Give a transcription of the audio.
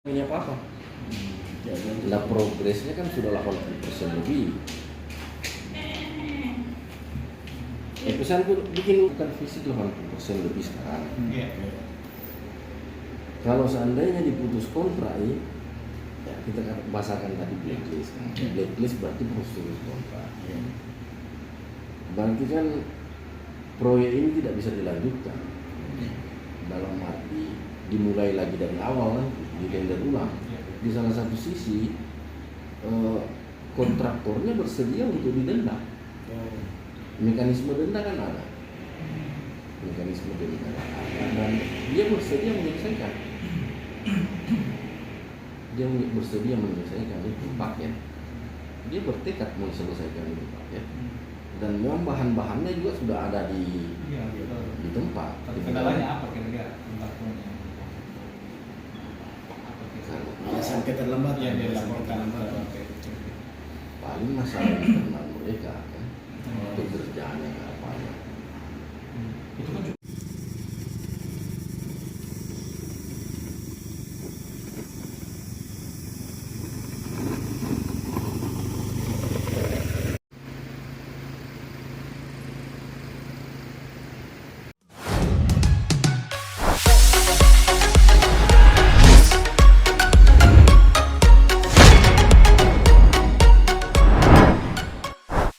Ini apa-apa. Nah, progresnya kan sudah 80% lebih. Pesanku bikin bukan fisik 80% lebih sekarang. Kalau seandainya diputus kontrak ini, ya kita bahasakan tadi blacklist. Blacklist berarti putus kontrak. Berarti kan proyek ini tidak bisa dilanjutkan. Dalam arti dimulai lagi dari awal kan, di tender ulang. Di salah satu sisi kontraktornya bersedia untuk didenda. Mekanisme denda kan ada. Mekanisme denda ada dan dia bersedia menyelesaikan. Dia bersedia menyelesaikan itu paket. Dia bertekad menyelesaikan itu paket. Dan memang bahan-bahannya juga sudah ada di tempat. Kendalanya apa kira-kira? Alasan keterlambatan yang dilaporkan paling masalah internal mereka.